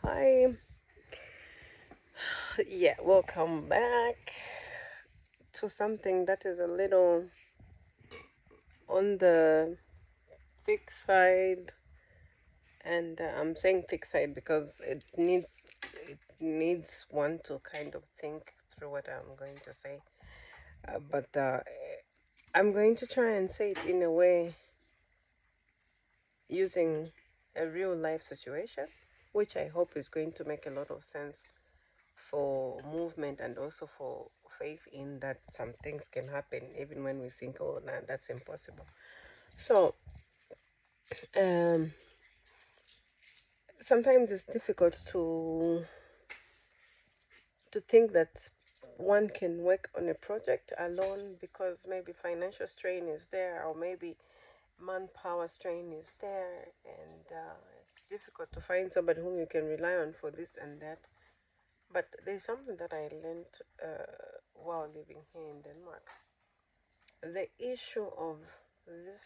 Hi. Yeah, welcome back to something that is a little on the thick side, and I'm saying thick side because it needs one to kind of think through what I'm going to say. But I'm going to try and say it in a way using a real life situation, which I hope is going to make a lot of sense for movement and also for faith in that some things can happen even when we think, oh, nah, that's impossible. So, um, sometimes it's difficult to think that one can work on a project alone because maybe financial strain is there or maybe manpower strain is there, and it's difficult to find somebody whom you can rely on for this and that. But there's something that I learned while living here in Denmark. The issue of this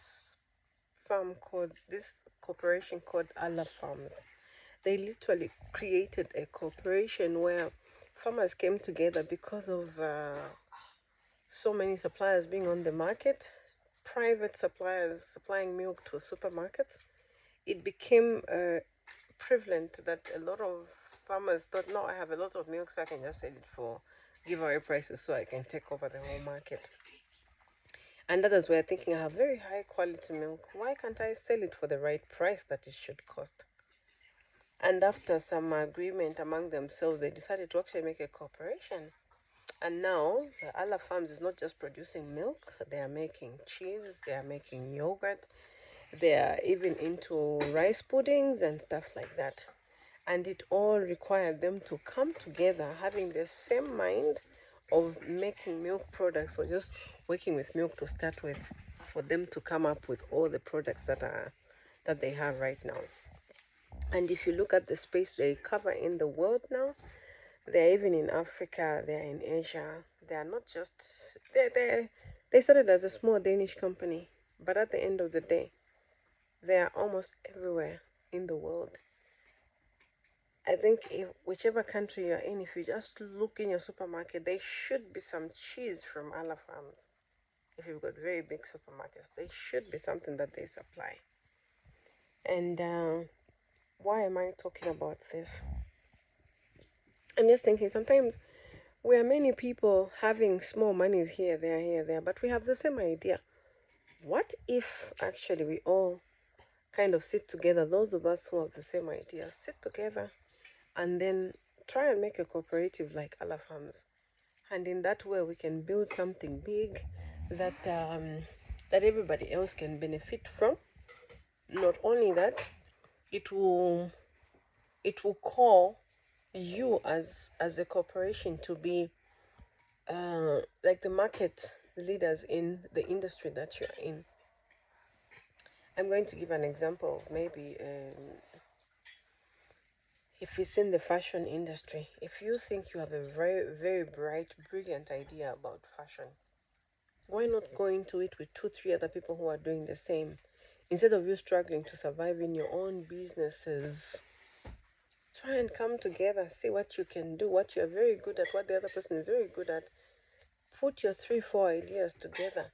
this corporation called Allah Farms. They literally created a corporation where farmers came together because of so many suppliers being on the market, private suppliers supplying milk to supermarkets. It became prevalent that a lot of farmers thought, no, I have a lot of milk, so I can just sell it for giveaway prices so I can take over the whole market. And others were thinking, I have very high quality milk. Why can't I sell it for the right price that it should cost? And after some agreement among themselves, they decided to actually make a corporation. And now, the Allah Farms is not just producing milk, they are making cheese, they are making yogurt, they are even into rice puddings and stuff like that. And it all required them to come together, having the same mind of making milk products or just working with milk to start with, for them to come up with all the products that they have right now. And if you look at the space they cover in the world now, they're even in Africa, they're in Asia. They are not just they started as a small Danish company, but at the end of the day, they are almost everywhere in the world. I think if whichever country you're in, if you just look in your supermarket, there should be some cheese from Allah Farms. If you've got very big supermarkets, there should be something that they supply. And why am I talking about this? I'm just thinking sometimes we are many people having small monies here, there, but we have the same idea. What if actually we all kind of sit together, those of us who have the same idea, sit together and then try and make a cooperative like Allah Farms? And in that way, we can build something big that that everybody else can benefit from. Not only that, it will it will call you as a corporation to be like the market leaders in the industry that you're in. I'm going to give an example of maybe if it's in the fashion industry. If you think you have a very, very bright, brilliant idea about fashion, why not go into it with two, three other people who are doing the same? Instead of you struggling to survive in your own businesses, try and come together, see what you can do, what you're very good at, what the other person is very good at. Put your three, four ideas together.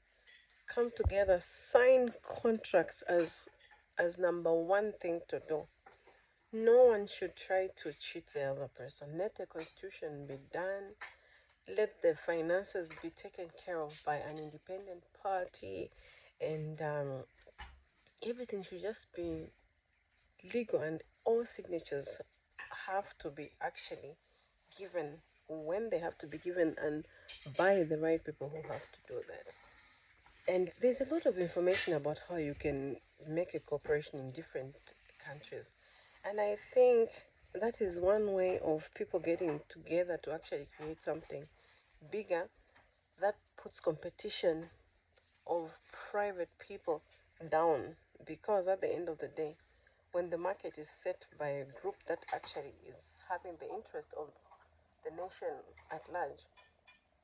Come together, sign contracts as number one thing to do. No one should try to cheat the other person. Let the constitution be done. Let the finances be taken care of by an independent party, and everything should just be legal, and all signatures have to be actually given when they have to be given and by the right people who have to do that. And there's a lot of information about how you can make a corporation in different countries. And I think that is one way of people getting together to actually create something bigger that puts competition of private people down, because at the end of the day, when the market is set by a group that actually is having the interest of the nation at large,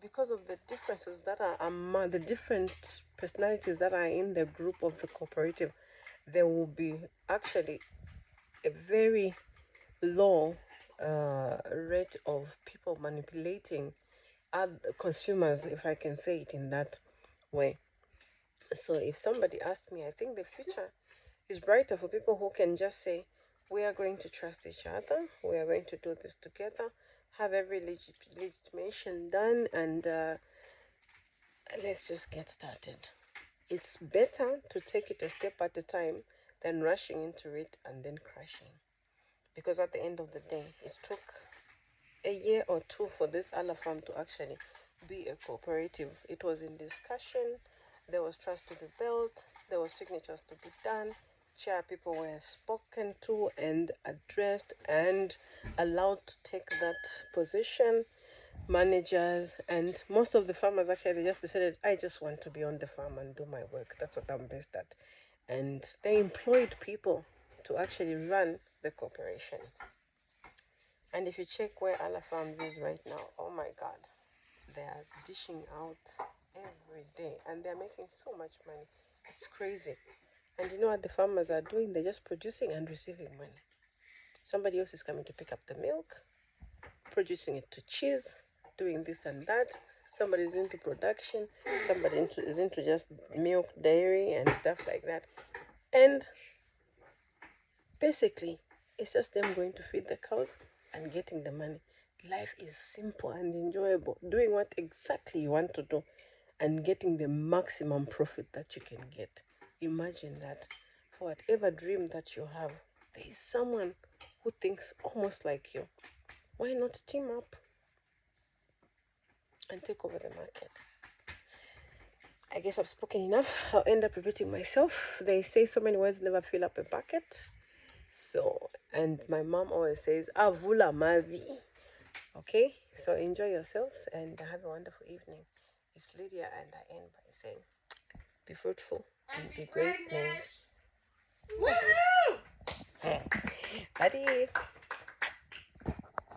because of the differences that are among the different personalities that are in the group of the cooperative, there will be actually a very low rate of people manipulating other consumers, if I can say it in that way. So if somebody asked me, I think the future is brighter for people who can just say, we are going to trust each other, we are going to do this together, have every legitimation done, and let's just get started. It's better to take it a step at a time than rushing into it and then crashing. Because at the end of the day, it took a year or two for this other farm to actually be a cooperative. It was in discussion, there was trust to be built, there were signatures to be done, chair people were spoken to and addressed and allowed to take that position, managers, and most of the farmers actually just decided, I just want to be on the farm and do my work. That's what I'm best at. And they employed people to actually run the corporation. And if you check where Allah Farms is right now, oh my God, they are dishing out every day and they're making so much money. It's crazy. And you know what the farmers are doing? They're just producing and receiving money. Somebody else is coming to pick up the milk, producing it to cheese, doing this and that. Somebody is into production, somebody is into just milk, dairy, and stuff like that. And basically, it's just them going to feed the cows and getting the money. Life is simple and enjoyable. Doing what exactly you want to do and getting the maximum profit that you can get. Imagine that. For whatever dream that you have, there is someone who thinks almost like you. Why not team up and take over the market? I guess I've spoken enough. I'll end up repeating myself. They say so many words never fill up a bucket. So, and my mom always says, Avula Mavi. Okay, so enjoy yourselves and have a wonderful evening. It's Lydia, and I end by saying, be fruitful and be great. Nice. Woohoo! Buddy.